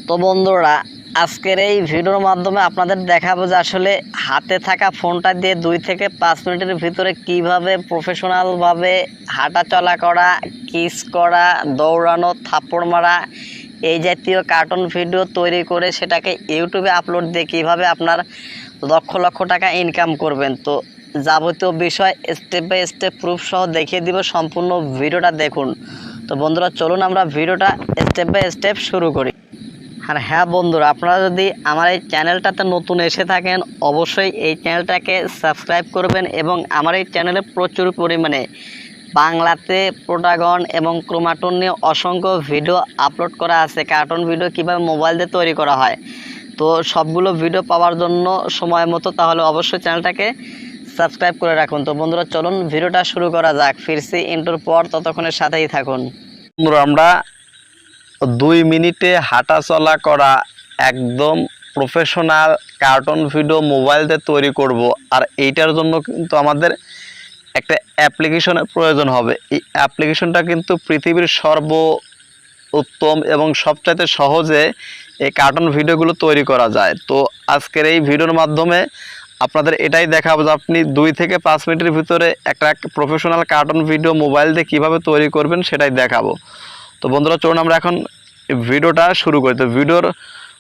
তো বন্ধুরা আজকের এই ভিডিওর মাধ্যমে আপনাদের দেখাবো যে আসলে হাতে থাকা ফোনটা দিয়ে 2 থেকে 5 মিনিটের ভিতরে কিভাবে প্রফেশনালভাবে হাঁটা চলা করা, কিস করা, দৌড়ানো, থাপ্পড় মারা এই জাতীয় কার্টুন ভিডিও তৈরি করে সেটাকে ইউটিউবে আপলোড দিয়ে কীভাবে আপনার লক্ষ লক্ষ টাকা ইনকাম করবেন। তো যাবতীয় বিষয় স্টেপ বাই স্টেপ প্রুফ সহ দেখিয়ে দিব, সম্পূর্ণ ভিডিওটা দেখুন। তো বন্ধুরা চলুন আমরা ভিডিওটা স্টেপ বাই স্টেপ শুরু করি। আর হ্যাঁ বন্ধুরা, আপনারা যদি আমার এই চ্যানেলটাতে নতুন এসে থাকেন অবশ্যই এই চ্যানেলটাকে সাবস্ক্রাইব করবেন এবং আমার এই চ্যানেলে প্রচুর পরিমাণে বাংলাতে প্লোটাগন এবং ক্রোমাটন নিয়ে অসংখ্য ভিডিও আপলোড করা আছে। কার্টুন ভিডিও কীভাবে মোবাইল দিয়ে তৈরি করা হয়, তো সবগুলো ভিডিও পাওয়ার জন্য সময় মতো তাহলে অবশ্যই চ্যানেলটাকে সাবস্ক্রাইব করে রাখুন। তো বন্ধুরা চলুন ভিডিওটা শুরু করা যাক। ফিরছি ইন্ট্রোর পর, ততক্ষণের সাথেই থাকুন। বন্ধুরা আমরা 2 মিনিটে হাঁটা চলা করা একদম প্রফেশনাল কার্টুন ভিডিও মোবাইল দিয়ে তৈরি করব। আর এইটার জন্য কিন্তু আমাদের একটা অ্যাপ্লিকেশনের প্রয়োজন হবে। এই অ্যাপ্লিকেশনটা কিন্তু পৃথিবীর উত্তম এবং সবচাইতে সহজে এই কার্টুন ভিডিওগুলো তৈরি করা যায়। তো আজকের এই ভিডিওর মাধ্যমে আপনাদের এটাই দেখাবো যে আপনি 2 থেকে 5 মিনিটের ভিতরে একটা প্রফেশনাল কার্টুন ভিডিও মোবাইল দিয়ে কীভাবে তৈরি করবেন সেটাই দেখাবো। তো বন্ধুরা চলুন আমরা এখন ভিডিওটা শুরু করি। তো ভিডিওর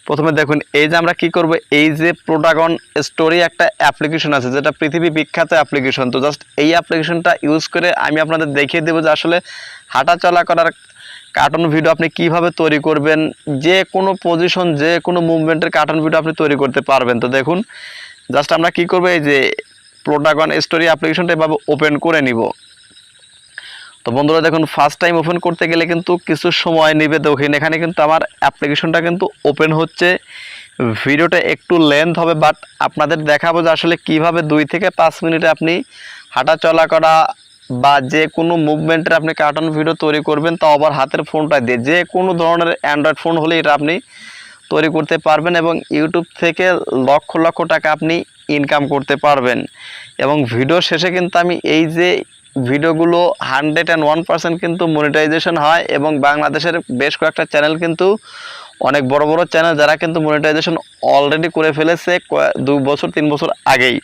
প্রথমে দেখুন এই যে আমরা কি করব, এই যে প্লোটাগন স্টোরি একটা অ্যাপ্লিকেশন আছে যেটা পৃথিবী বিখ্যাত অ্যাপ্লিকেশন। তো জাস্ট এই অ্যাপ্লিকেশনটা ইউজ করে আমি আপনাদের দেখিয়ে দেবো যে আসলে হাঁটা চলা করার কার্টুন ভিডিও আপনি কিভাবে তৈরি করবেন। যে কোনো পজিশন, যে কোনো মুভমেন্টের কার্টুন ভিডিও আপনি তৈরি করতে পারবেন। তো দেখুন জাস্ট আমরা কি করব, এই যে প্লোটাগন স্টোরি অ্যাপ্লিকেশনটা এভাবে ওপেন করে নিব। তো বন্ধুরা দেখুন ফার্স্ট টাইম ওপেন করতে গেলে কিন্তু কিছু সময় নেবে। দেখুন এখানে কিন্তু আমার অ্যাপ্লিকেশনটা কিন্তু ওপেন হচ্ছে। ভিডিওটা একটু লেন্থ হবে, বাট আপনাদের দেখাবো যে আসলে কিভাবে 2 থেকে 5 মিনিটে আপনি হাঁটা চলা করা বা যে কোনো মুভমেন্টের আপনি কার্টুন ভিডিও তৈরি করবেন, তা আবার হাতের ফোনটা দিয়ে। যে কোনো ধরনের অ্যান্ড্রয়েড ফোন হলে এটা আপনি তৈরি করতে পারবেন এবং ইউটিউব থেকে লক্ষ লক্ষ টাকা আপনি ইনকাম করতে পারবেন। এবং ভিডিও শেষে কিন্তু আমি এই যে ভিডিওগুলো 101% কিন্তু মনিটাইজেশন হয় এবং বাংলাদেশের বেশ কয়েকটা চ্যানেল কিন্তু অনেক বড় বড় চ্যানেল যারা কিন্তু মনিটাইজেশন অলরেডি করে ফেলেছে 2 বছর 3 বছর আগেই।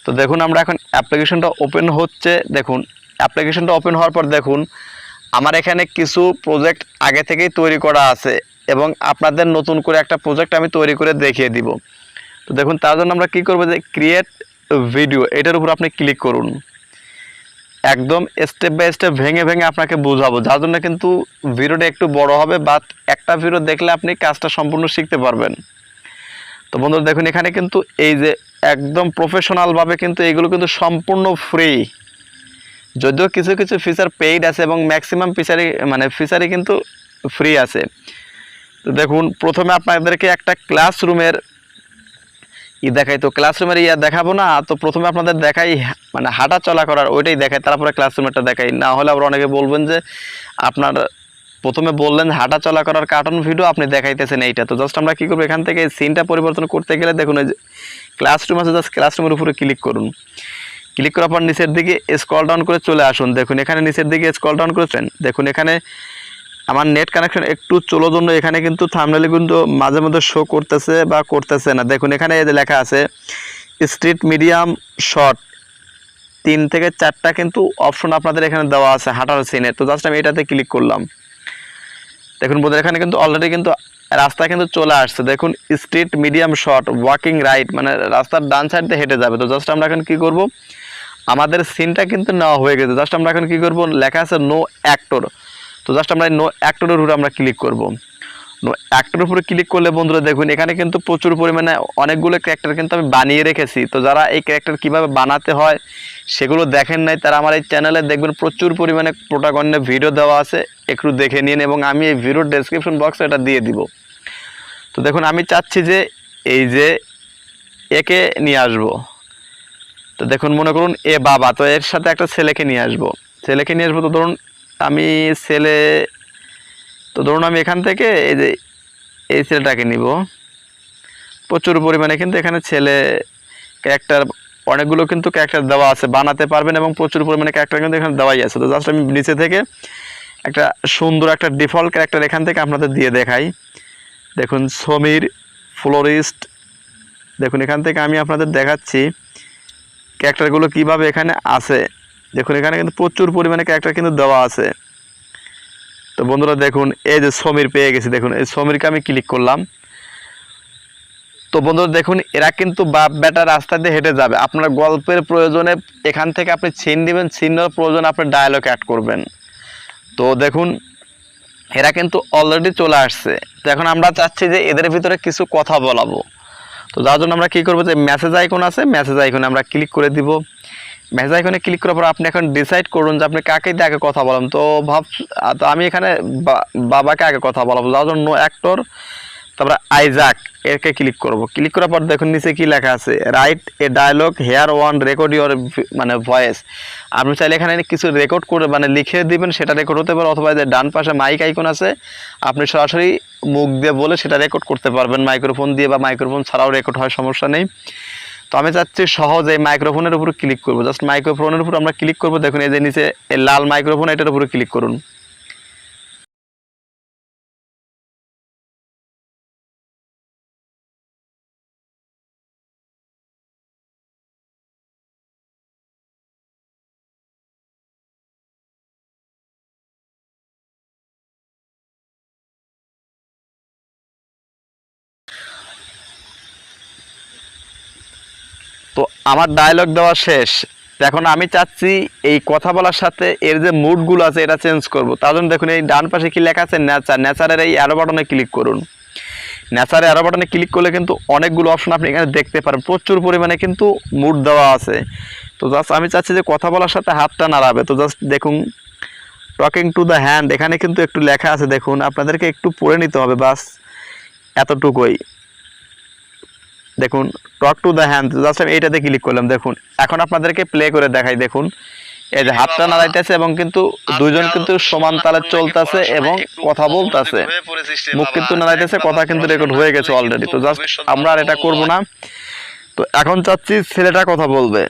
তো দেখুন আমরা এখন অ্যাপ্লিকেশনটা ওপেন হচ্ছে। দেখুন অ্যাপ্লিকেশনটা ওপেন হওয়ার পর দেখুন আমার এখানে কিছু প্রজেক্ট আগে থেকেই তৈরি করা আছে এবং আপনাদের নতুন করে একটা প্রজেক্ট আমি তৈরি করে দেখিয়ে দিব। তো দেখুন তার জন্য আমরা কি করব, যে ক্রিয়েট ভিডিও এটার উপর আপনি ক্লিক করুন। একদম স্টেপ বাই স্টেপ ভেঙে ভেঙে আপনাকে বোঝাবো, যার জন্য কিন্তু ভিডিওটা একটু বড় হবে, বাট একটা ভিডিও দেখলে আপনি কাজটা সম্পূর্ণ শিখতে পারবেন। তো বন্ধুরা দেখুন এখানে কিন্তু এই যে একদম প্রফেশনালভাবে কিন্তু এগুলো কিন্তু সম্পূর্ণ ফ্রি, যদিও কিছু কিছু ফিচার পেইড আছে এবং ম্যাক্সিমাম ফিচারই কিন্তু ফ্রি আছে। তো দেখুন প্রথমে আপনাদেরকে একটা ক্লাসরুমের দেখাই। তো ক্লাসরুমের দেখাবো না, তো প্রথমে আপনাদের দেখাই হাঁটা চলা করার ওইটাই দেখাই, তারপরে ক্লাসরুমেরটা দেখাই। না হলে আবার অনেকে বলবেন যে আপনার প্রথমে বললেন হাঁটা চলা করার কার্টুন ভিডিও, আপনি দেখাইতেছেন এইটা। তো জাস্ট আমরা কী করবো, এখান থেকে এই সিনটা পরিবর্তন করতে গেলে দেখুন এই যে ক্লাসরুম আছে, জাস্ট ক্লাসরুমের উপরে ক্লিক করুন। ক্লিক করার পর নিচের দিকে স্ক্রল ডাউন করে চলে আসুন। দেখুন এখানে নিচের দিকে স্ক্রল ডাউন করেছেন, দেখুন এখানে আমার নেট কানেকশন একটু চলো জন্য এখানে কিন্তু থাম্বনেলে কিন্তু মাঝে মধ্যে শো করতেছে বা করতেছে না। দেখুন এখানে এই যে লেখা আছে স্ট্রিট মিডিয়াম শর্ট, 3 থেকে 4টা কিন্তু অপশন আপনাদের এখানে দেওয়া আছে হাঁটার সিনে। তো জাস্ট আমি এটাতে ক্লিক করলাম। দেখুন বোধহয় এখানে কিন্তু অলরেডি কিন্তু রাস্তা কিন্তু চলে আসছে। দেখুন street medium short walking right, রাস্তার ডান সাইড দিয়ে হেঁটে যাবে। তো জাস্ট আমরা এখন কি করব, আমাদের সিনটা কিন্তু নেওয়া হয়ে গেছে। জাস্ট আমরা এখন কি করব, লেখা আছে নো অ্যাক্টর। তো জাস্ট আমরা নো অ্যাক্টরের উপরে আমরা ক্লিক করব। নো অ্যাক্টরের উপরে ক্লিক করলে বন্ধুরা দেখুন এখানে কিন্তু প্রচুর পরিমাণে অনেকগুলো ক্যারেক্টার কিন্তু আমি বানিয়ে রেখেছি। তো যারা এই ক্যারেক্টার কীভাবে বানাতে হয় সেগুলো দেখেন নাই, তারা আমার এই চ্যানেলে দেখবেন প্রচুর পরিমাণে প্লোটাগনের ভিডিও দেওয়া আছে, একটু দেখে নিন এবং আমি এই ভিডিওর ডেসক্রিপশন বক্সে এটা দিয়ে দিব। তো দেখুন আমি চাচ্ছি যে এই যে একে নিয়ে আসবো। তো দেখুন মনে করুন এ বাবা, তো এর সাথে একটা ছেলেকে নিয়ে আসবো। তো ধরুন আমি আমি এখান থেকে এই যে এই ছেলেটাকে নিব। প্রচুর পরিমাণে কিন্তু এখানে ছেলে ক্যারেক্টার অনেকগুলো কিন্তু ক্যারেক্টার দেওয়া আছে, বানাতে পারবেন এবং প্রচুর পরিমাণে ক্যারেক্টার কিন্তু এখানে দেওয়াই আছে। তো জাস্ট আমি নিচে থেকে একটা সুন্দর একটা ডিফল্ট ক্যারেক্টার এখান থেকে আপনাদের দিয়ে দেখাই। দেখুন সমীর ফ্লোরিস্ট, দেখুন এখান থেকে আমি আপনাদের দেখাচ্ছি ক্যারেক্টারগুলো কিভাবে এখানে আছে। দেখুন এখানে কিন্তু প্রচুর পরিমাণে ক্যারেক্টার কিন্তু দেওয়া আছে। তো বন্ধুরা দেখুন এই যে সমীর পেয়ে গেছি, দেখুন এই সমীরকে আমি ক্লিক করলাম। তো বন্ধুরা দেখুন এরা কিন্তু বাপ বেটা রাস্তা দিয়ে হেঁটে যাবে, আপনার গল্পের প্রয়োজনে এখান থেকে আপনি ছিন নেবেন, ছিন নেওয়ার প্রয়োজনে আপনি ডায়লগ অ্যাড করবেন। তো দেখুন এরা কিন্তু অলরেডি চলে আসছে। তো এখন আমরা চাচ্ছি যে এদের ভিতরে কিছু কথা বলাবো। তো যার জন্য আমরা কী করবো, যে মেসেজ আইকন আছে, মেসেজ আইকনে আমরা ক্লিক করে দিব। মেসেজ আইকনে ক্লিক করার পর আপনি এখন ডিসাইড করুন যে আপনি কাকে দিয়ে আগে কথা বলাম। তো তো আমি এখানে বাবাকে আগে কথা বলাবো, যার জন্য অ্যাক্টর, তারপরে আইজাক এরকে ক্লিক করব। ক্লিক করার পর দেখুন নিচে কি লেখা আছে, write a dialogue here one record your মানে ভয়েস। আপনি চাইলে এখানে কিছু রেকর্ড করে মানে লিখে দিবেন, সেটা রেকর্ড হতে পারে, অথবা যে ডান পাশে মাইক আইকন আছে আপনি সরাসরি মুখ দিয়ে বলে সেটা রেকর্ড করতে পারবেন, মাইক্রোফোন দিয়ে বা মাইক্রোফোন ছাড়াও রেকর্ড হয়, সমস্যা নেই। তো আমি চাচ্ছি সহজ এই মাইক্রোফোনের উপর ক্লিক করব, জাস্ট মাইক্রোফোনের উপর আমরা ক্লিক করব। দেখুন এই যে নিচে এই লাল মাইক্রোফোন, এটার উপরে ক্লিক করুন। তো আমার ডায়লগ দেওয়া শেষ। তো এখন আমি চাচ্ছি এই কথা বলার সাথে এর যে মুডগুলো আছে এটা চেঞ্জ করব। তার জন্য দেখুন এই ডান পাশে কি লেখা আছে, নেচার, নেচারের এই অ্যারো বাটনে ক্লিক করুন। নেচারে অ্যারো বাটনে ক্লিক করলে কিন্তু অনেকগুলো অপশন আপনি এখানে দেখতে পারেন, প্রচুর পরিমাণে কিন্তু মুড দেওয়া আছে। তো জাস্ট আমি চাচ্ছি যে কথা বলার সাথে হাতটা নাড়াবে। তো জাস্ট দেখুন টকিং টু দ্য হ্যান্ড, এখানে কিন্তু একটু লেখা আছে, দেখুন আপনাদেরকে একটু পড়ে নিতে হবে, বাস এতটুকুই। দেখুন talk to the hand, just আমি এইটাতে ক্লিক করলাম। দেখুন এখন আপনাদেরকে প্লে করে দেখাই। দেখুন এই যে হাতটা নাড়াইতেছে এবং কিন্তু দুইজন কিন্তু সমান তালে চলতেছে এবং কথা বলতেছে, মুখ কিন্তু নাড়াইতেছে, কথা কিন্তু রেকর্ড হয়ে গেছে অলরেডি। তো জাস্ট আমরা আর এটা করব না। তো এখন চাচ্ছি ছেলেটা কথা বলবে,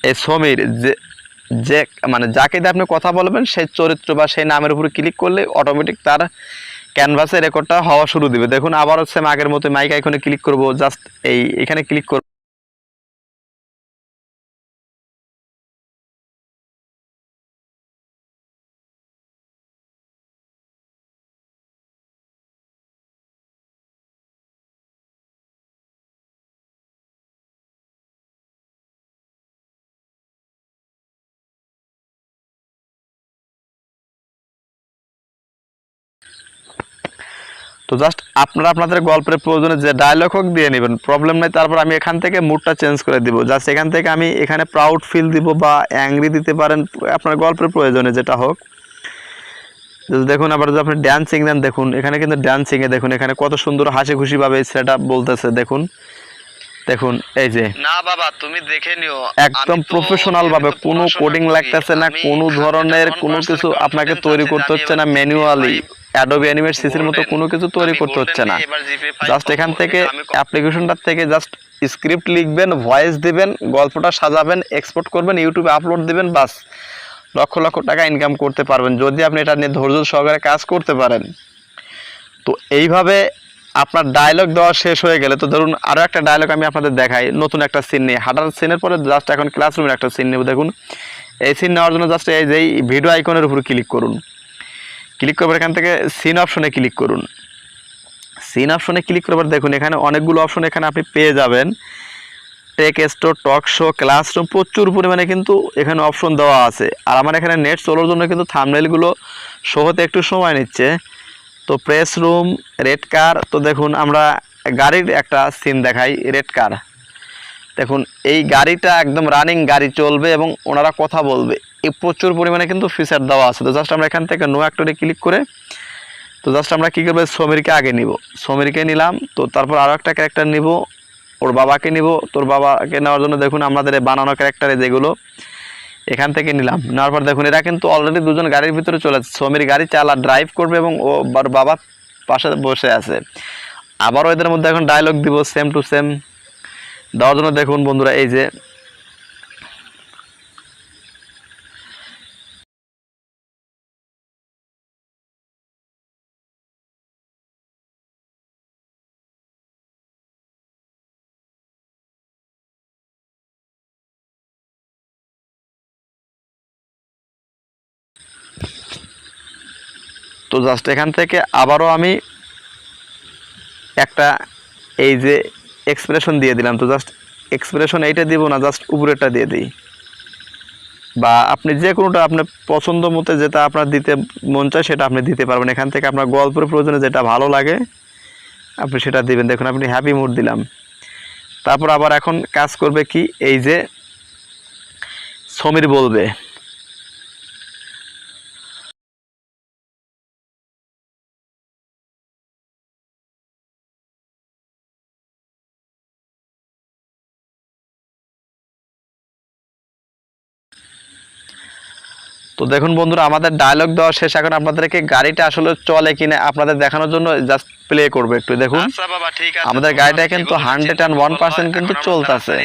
এই সমীর, যে যে মানে যাকে দিয়ে আপনি কথা বলবেন সেই চরিত্র বা সেই নামের উপরে ক্লিক করলে অটোমেটিক তার ক্যানভাসে রেকর্ডটা হওয়া শুরু দিবে। দেখুন আবার হচ্ছে আগের মতো মাইক আইকনে ক্লিক করব, জাস্ট এখানে ক্লিক করব। তো জাস্ট আপনারা আপনাদের গল্পের প্রয়োজনে যে ডায়লগ হোক দিয়ে নেবেন, প্রবলেম নাই। তারপর আমি এখান থেকে মুডটা চেঞ্জ করে দিব, জাস্ট এখান থেকে আমি এখানে প্রাউড ফিল দিব বা অ্যাংরি দিতে পারেন, আপনার গল্পের প্রয়োজনে যেটা হোক। দেখুন আবার যদি আপনি ড্যান্সিং দেন, দেখুন এখানে কিন্তু ড্যান্সিংয়ে দেখুন এখানে কত সুন্দর হাসি খুশিভাবে সেটা বলতেছে। দেখুন দেখুন এই যে না বাবা তুমি দেখে নিও, একদম প্রফেশনাল ভাবে, কোনো কোডিং লাগতেছে না, কোনো ধরনের কোনো কিছু আপনাকে তৈরি করতে হচ্ছে না ম্যানুয়ালি, অ্যাডোবি অ্যানিমেট সিসির মতো কোনো কিছু তৈরি করতে হচ্ছে না। জাস্ট এখান থেকে অ্যাপ্লিকেশনটা থেকে জাস্ট স্ক্রিপ্ট লিখবেন, ভয়েস দিবেন, গল্পটা সাজাবেন, এক্সপোর্ট করবেন, ইউটিউবে আপলোড দিবেন, বাস লক্ষ লক্ষ টাকা ইনকাম করতে পারবেন যদি আপনি এটা নিয়ে ধৈর্য সহকারে কাজ করতে পারেন। তো এইভাবে আপনার ডায়লগ দেওয়া শেষ হয়ে গেলে, তো ধরুন আরও একটা ডায়লগ আমি আপনাদের দেখাই, নতুন একটা সিন নিয়ে, হাঁটার সিনের পরে জাস্ট এখন ক্লাসরুমের একটা সিন নেব। দেখুন এই সিন নেওয়ার জন্য জাস্ট এই যে ভিডিও আইকনের উপর ক্লিক করুন। ক্লিক করবার এখান থেকে সিন অপশনে ক্লিক করুন। সিন অপশনে ক্লিক করবার দেখুন এখানে অনেকগুলো অপশন এখানে আপনি পেয়ে যাবেন, tech store, talk show, classroom, প্রচুর পরিমাণে কিন্তু এখানে অপশন দেওয়া আছে। আর আমার এখানে নেট চলার জন্য কিন্তু থাম্বনেইলগুলো শো হতে একটু সময় নিচ্ছে। তো প্রেস রুম, রেড কার, তো দেখুন আমরা গাড়ির একটা সিন দেখাই, রেড কার। দেখুন এই গাড়িটা একদম রানিং গাড়ি চলবে এবং ওনারা কথা বলবে, এই প্রচুর পরিমাণে কিন্তু ফিচার দেওয়া আছে। তো জাস্ট আমরা এখান থেকে নো অ্যাক্টরে ক্লিক করে, তো জাস্ট আমরা কী করবো, সমীরকে আগে নিব, সমীরকে নিলাম। তো তারপর আরও একটা ক্যারেক্টার নিব, ওর বাবাকে নিব। তোর বাবাকে নেওয়ার জন্য দেখুন আমাদের বানানো ক্যারেক্টারে যেগুলো এখান থেকে নিলাম, নেওয়ার পর দেখুন এরা কিন্তু অলরেডি দুজন গাড়ির ভিতরে চলে যাচ্ছে, সমীর গাড়ি চালা ড্রাইভ করবে এবং ও বাবা পাশে বসে আছে। আবারও এদের মধ্যে এখন ডায়লগ দিব সেম টু সেম দেওয়ার জন্য দেখুন বন্ধুরা এই যে তো জাস্ট এখান থেকে আবারও আমি একটা এই যে এক্সপ্রেশন দিয়ে দিলাম। তো জাস্ট এক্সপ্রেশন এইটা দিব না, জাস্ট উপরেরটা দিয়ে দিই, বা আপনি যে কোনোটা আপনার পছন্দ মতো যেটা আপনার দিতে মন চায় সেটা আপনি দিতে পারবেন। এখান থেকে আপনার গল্পের প্রয়োজনে যেটা ভালো লাগে আপনি সেটা দিবেন। দেখুন আপনি হ্যাপি মুড দিলাম। তারপর আবার এখন কাজ করবে কি, এই যে সমীর বলবে, তো দেখুন বন্ধুরা আমাদের ডায়লগ দেওয়া শেষ। এখন আপনাদেরকে গাড়িটা আসলে চলে কিনা আপনাদের দেখানোর জন্য জাস্ট প্লে করবে একটু দেখুন। আচ্ছা বাবা ঠিক আছে, আমাদের গাড়িটা কিন্তু 101% কিন্তু চলতেছে।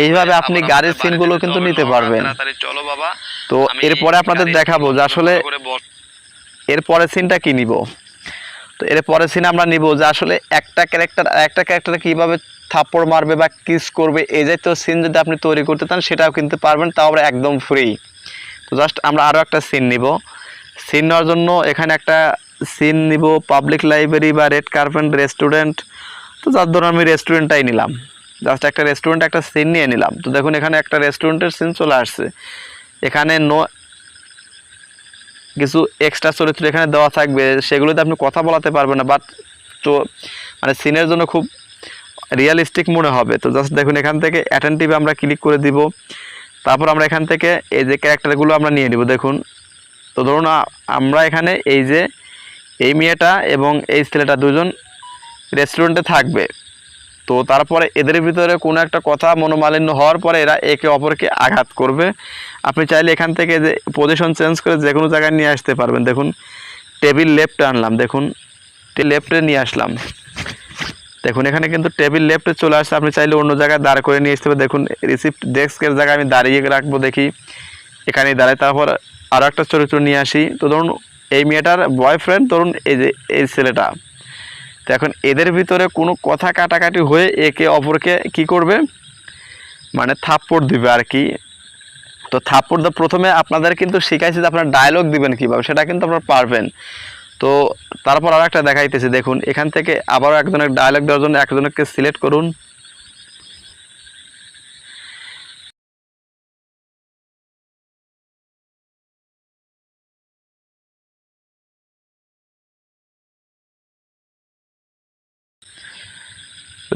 এইভাবে আপনি গাড়ির সিনগুলো কিন্তু নিতে পারবেন। চলো বাবা। তো এরপরে আপনাদের দেখাবো যে আসলে এরপরের সিনটা কি নিব। তো এরপরের সিন আমরা নিব যে আসলে একটা ক্যারেক্টার কীভাবে থাপ্পড় মারবে বা কিস করবে, এই জাতীয় সিন যদি আপনি তৈরি করতে চান সেটাও কিন্তু পারবেন, তাও আমরা একদম ফ্রি। তো জাস্ট আমরা আরও একটা সিন নিব। সিন নেওয়ার জন্য এখানে একটা সিন নিব পাবলিক লাইব্রেরি বা রেড কার্পেট রেস্টুরেন্ট। তো যার ধরুন আমি রেস্টুরেন্টটাই নিলাম, জাস্ট একটা রেস্টুরেন্টে একটা সিন নিয়ে নিলাম। তো দেখুন এখানে একটা রেস্টুরেন্টের সিন চলে আসছে। এখানে কিছু এক্সট্রা চরিত্র এখানে দেওয়া থাকবে, সেগুলোতে আপনি কথা বলাতে পারবেন না, বাট তো মানে সিনের জন্য খুব রিয়েলিস্টিক মনে হবে। তো জাস্ট দেখুন এখান থেকে অ্যাটেন্টিভে আমরা ক্লিক করে দিব। তারপর আমরা এখান থেকে এই যে ক্যারেক্টারগুলো আমরা নিয়ে নিব। দেখুন তো ধরুন আমরা এখানে এই যে এই মেয়েটা এবং এই ছেলেটা দুজন রেস্টুরেন্টে থাকবে। তো তারপরে এদের ভিতরে কোনো একটা কথা মনোমালিন্য হওয়ার পরে এরা একে অপরকে আঘাত করবে। আপনি চাইলে এখান থেকে যে পজিশন চেঞ্জ করে যে কোনো জায়গায় নিয়ে আসতে পারবেন। দেখুন টেবিল লেফটে আনলাম, দেখুন লেফটে নিয়ে আসলাম, দেখুন এখানে কিন্তু টেবিল লেফটে চলে আসছে। আপনি চাইলে অন্য জায়গায় দাঁড় করে নিয়ে আসতে হবে। দেখুন রিসিপ্ট ডেস্কের জায়গায় আমি দাঁড়িয়ে রাখবো, দেখি এখানেই দাঁড়ায়। তারপর আরও একটা চরিত্র নিয়ে আসি। তো ধরুন এই মেয়েটার বয়ফ্রেন্ড, ধরুন এই যে এই ছেলেটা। তো এখন এদের ভিতরে কোনো কথা কাটাকাটি হয়ে একে অপরকে কি করবে, মানে থাপ্পড় দিবে আর কি। তো থাপ্পড় প্রথমে আপনাদের কিন্তু শিখাইছি যে আপনারা ডায়লগ দিবেন কীভাবে, সেটা কিন্তু আপনারা পারবেন। তো তারপর আর একটা দেখাইতেছি, দেখুন এখান থেকে আবারও একজনের ডায়লগ দেওয়ার জন্য একজনকে সিলেক্ট করুন।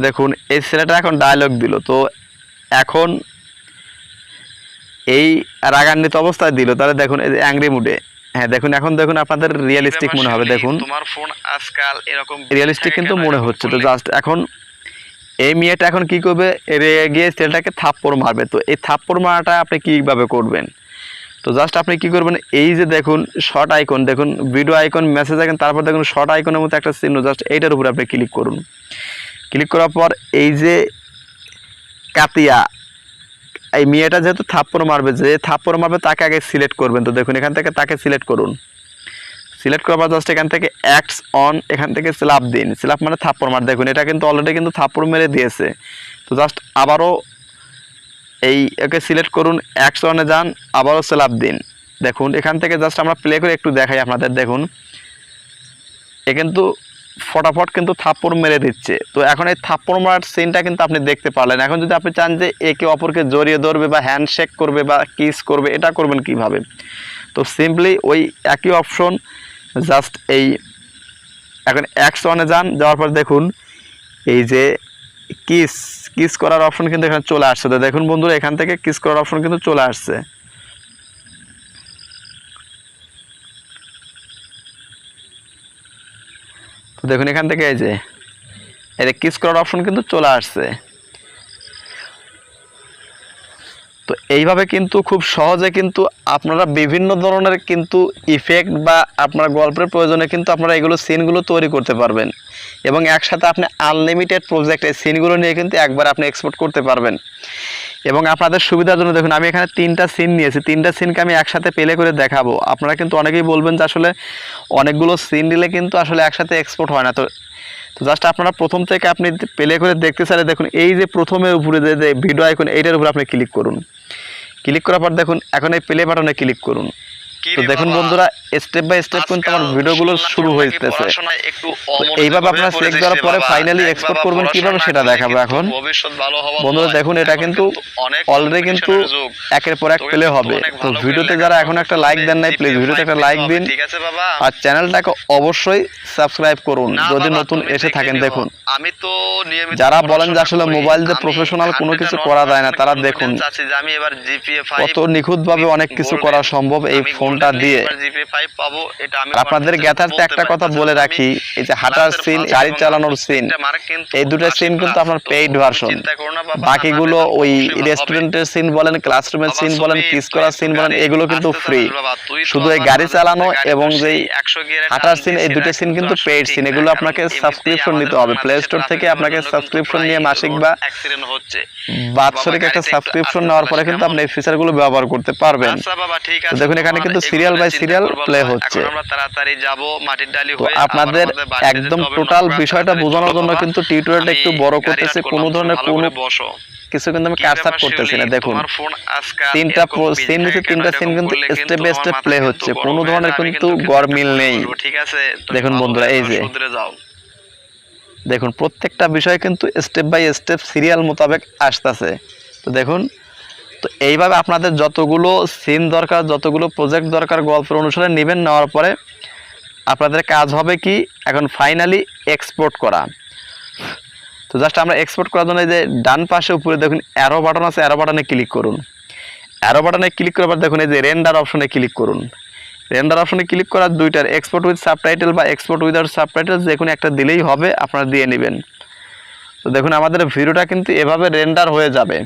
দেখুন এই ছেলেটা এখন ডায়লগ দিল। তো এখন এই রাগান্বিত অবস্থায় দিল, তাহলে দেখুন এই যে অ্যাংরি মুডে, হ্যাঁ দেখুন এখন দেখুন আপনাদের রিয়েলিস্টিক মনে হবে। দেখুন তোমার ফোন আজকাল এরকম রিয়েলিস্টিক কিন্তু মনে হচ্ছে। তো জাস্ট এখন এই মেয়েটা এখন কি করবে, রেগে গিয়ে ছেলেটাকে থাপ্পড় মারবে। তো এই থাপ্পড় মারাটা আপনি কীভাবে করবেন, তো জাস্ট আপনি কি করবেন, এই যে দেখুন শর্ট আইকন, দেখুন ভিডিও আইকন, মেসেজ আইকন, তারপর দেখুন শর্ট আইকনের মতো একটা চিহ্ন, জাস্ট এইটার উপরে আপনি ক্লিক করুন। ক্লিক করার পর এই যে কাতিয়া, এই মেয়েটা যেহেতু থাপ্পড় মারবে, যে থাপ্পড় মারবে তাকে আগে সিলেক্ট করবেন। তো দেখুন এখান থেকে তাকে সিলেক্ট করুন। সিলেক্ট করার পর জাস্ট এখান থেকে অ্যাক্টস অন, এখান থেকে স্ল্যাপ দিন। স্ল্যাপ মানে থাপ্পড় মার, দেখুন এটা কিন্তু অলরেডি কিন্তু থাপ্পড় মেরে দিয়েছে। তো জাস্ট আবারও এই একে সিলেক্ট করুন, অ্যাক্টস অনে যান, আবারও স্ল্যাপ দিন। দেখুন এখান থেকে জাস্ট আমরা প্লে করে একটু দেখাই আপনাদের। দেখুন এ কিন্তু ফটাফট কিন্তু থাপ্পড় মেরে দিচ্ছে। তো এখন এই থাপ্পড় মারার সিনটা কিন্তু আপনি দেখতে পারলেন। এখন যদি আপনি চান যে একে অপরকে জড়িয়ে ধরবে বা হ্যান্ডশেক করবে বা কিস করবে, এটা করবেন কিভাবে, তো সিম্পলি ওই একই অপশন, জাস্ট এই এখন অ্যাক্স ওয়ানে যান, যাওয়ার পর দেখুন এই যে কিস করার অপশন কিন্তু এখানে চলে আসছে। তো দেখুন বন্ধুরা এখান থেকে কিস করার অপশন কিন্তু চলে আসছে। তো দেখুন এখান থেকে এই যে কিস করার অপশন কিন্তু চলে আসছে। তো এইভাবে কিন্তু খুব সহজে কিন্তু আপনারা বিভিন্ন ধরনের কিন্তু ইফেক্ট বা আপনার গল্পের প্রয়োজনে কিন্তু আপনারা এগুলো সিনগুলো তৈরি করতে পারবেন, এবং একসাথে আপনি আনলিমিটেড প্রজেক্টে সিনগুলো নিয়ে কিন্তু একবার আপনি এক্সপোর্ট করতে পারবেন। এবং আপনাদের সুবিধার জন্য দেখুন আমি এখানে 3টা সিন নিয়েছি, 3টা সিনকে আমি একসাথে প্লে করে দেখাবো। আপনারা কিন্তু অনেকেই বলবেন যে আসলে অনেকগুলো সিন দিলে কিন্তু আসলে একসাথে এক্সপোর্ট হয় না। তো জাস্ট আপনারা প্রথম থেকে আপনি প্লে করে দেখতে চাইলে দেখুন এই যে প্রথমের উপরে যে ভিডিও আইকন, এইটার উপরে আপনি ক্লিক করুন। ক্লিক করার পর দেখুন এখন এই প্লে বাটনে ক্লিক করুন। কি তো রে দেখুন বাবা, বন্ধুরা স্টেপ বাই স্টেপ কিন্তু আমার আজকাল ভিডিওগুলো শুনলাম শুরু তোর নাকি হইতেছে। পড়াশোনায় একটু তো অমনোযোগী এইভাবে আপনারা হয়ে চেক পড়েছিস দেওয়ার রে পরে বাবা। ফাইনালি দেখ এক্সপোর্ট বাবা, করবেন কিভাবে পড়াশোনা সেটা করলে দেখাবো কিন্তু এখন। ভবিষ্যৎ ভালো হওয়া বন্ধুরা নয়। দেখুন এটা এখন কিন্তু অনেক অলরেডি কিন্তু কম্পিটিশনের যুগ। একের পর এক তোকে প্লে কিন্তু হবে। অনেক তো ভালো করে ভিডিওতে যারা লেখাপড়া এখন একটা করতে লাইক হবে, দেন নাই প্লিজ জিপিএ ভিডিওতে 5 একটা পেতে লাইক হবে, দিন ঠিক আছে বাবা? আর চ্যানেলটাকে অবশ্যই সাবস্ক্রাইব করুন না যদি বাবা, নতুন তুমি এসে দেখে থাকেন। নিও। দেখুন আমি তো নিয়মিত যারা বলেন যে পড়াশোনা আসলে করি। মোবাইল দিয়ে আমি প্রফেশনাল কোনো 100 কিছু এ করা যায় না, 1% তারা দেখুন কনফিডেন্স আছে যে আমি এবার জিপিএ 5 কত নিখুঁতভাবে অনেক কিছু করা সম্ভব এই আমি ফোনটা গোল্ডেন দিয়ে। এবার জিপিএ 5 পাবো, এটা আমি আর আপনাদের কনফিডেন্স জ্ঞাতার্থে বলতে একটা পারি। কথা তাছাড়া বলে তো আমি রাখি, এই যে হাঁটার ক্লাসের সিন, ফার্স্ট গাড়ি এবং চালানোর সিন, প্রত্যেকটা মার্ক কিন্তু এই দুটো 80 সিন কিন্তু প্লাস। আপনার তো পেইড তুমি ভার্সন। চিন্তা করো না বাবা, আমার বাকিগুলো রেজাল্ট ওই অবশ্যই ভালো হবে। রেস্টুরেন্টের সিন বলেন, ক্লাসরুমের বাবা সিন বলেন, সুমিত, কিস তুই করার একটু সিন বলেন, গাড়ি এগুলো কিন্তু আস্তে ফ্রি। চালাস বাবা। তুই তো শুধু এই আমার গাড়ি মাঝে চালানো মধ্যে গাড়ি এবং তো যেই সেই 100 গিয়ারে হাঁটার টান সিন, দিস, এই দুটো এটা সিন কিন্তু আসলে পেইড ঠিক সিন। না। এগুলো কারণ আপনাকে এমনিতেই সাবস্ক্রিপশন আমাদের নিতে হবে প্লে বাংলাদেশে স্টোর থেকে। ট্রাফিক জ্যামের আপনাকে জন্য কিন্তু সাবস্ক্রিপশন প্রায় নিয়ে মাসিক রোড বা অ্যাক্সিডেন্ট হচ্ছে। বাৎসরিক বাবা একটা গাড়িটা একটু সাবস্ক্রিপশন আস্তে নেওয়ার চালাস পরে কিন্তু কেমন? আপনি এই ফিচারগুলো ব্যবহার করতে পারবেন। আচ্ছা বাবা, ঠিক তো আছে। দেখুন এখানে তোমার কিন্তু এগুলো সিরিয়াল নিয়ে বাই চিন্তা সিরিয়াল করবার প্লে নয়। হচ্ছে। এখন আমরা তাড়াতাড়ি যাব মাটির ডালি তো হয়ে, আবার আপনাদের আমাদের বাড়িতে একদম যেতে হবে। টোটাল নওগাঁ। বিষয়টা তাড়াতাড়ি বোঝানোর চলো জন্য বাবা, কিন্তু টিউটোরিয়ালটা আমি একটু বড় গাড়ি করতেছে, স্টার্ট কোনো করলাম, তুমি ধরনের ভালো কোনো করে বসো। কিছু কিন্তু আমি কি কাটছাট ব্যাপার করতেছি শিউলি, না। দেখুন তোমার ফোন আজকাল তিনটা এরকম বিজি সিন নিচে থাকে কেন? তিনটা সিন এরকম কিন্তু করলে স্টেপ কিন্তু বাই আমার স্টেপ মাথা প্লে কিন্তু হচ্ছে, গরম কোনো হয়ে ধরনের যায়। আমি কিন্তু কিন্তু কিছু একটা গরমিল করে নেই। বলবো, ঠিক আছে? তুমি দেখুন ভালো বন্ধুরা হয়ে এই যাও, যে শুধরে যাও। দেখুন প্রত্যেকটা বিষয় কিন্তু স্টেপ বাই স্টেপ সিরিয়াল মোতাবেক আসতেছে। তো দেখুন, তো এইভাবে আপনাদের যতগুলো সিন দরকার, যতগুলো প্রজেক্ট দরকার গল্পের অনুসারে নেবেন। নেওয়ার পরে আপনাদের কাজ হবে কি, এখন ফাইনালি এক্সপোর্ট করা। তো জাস্ট আমরা এক্সপোর্ট করার জন্য এই যে ডান পাশে উপরে দেখুন অ্যারো বাটন আছে, অ্যারো বাটনে ক্লিক করুন। অ্যারো বাটনে ক্লিক করার পর দেখুন এই যে রেন্ডার অপশনে ক্লিক করুন। রেন্ডার অপশনে ক্লিক করার দুইটার এক্সপোর্ট উইথ সাবটাইটেল বা এক্সপোর্ট উইদাউট সাবটাইটেল যে কোনো একটা দিলেই হবে, আপনারা দিয়ে নেবেন। তো দেখুন আমাদের ভিডিওটা কিন্তু এভাবে রেন্ডার হয়ে যাবে।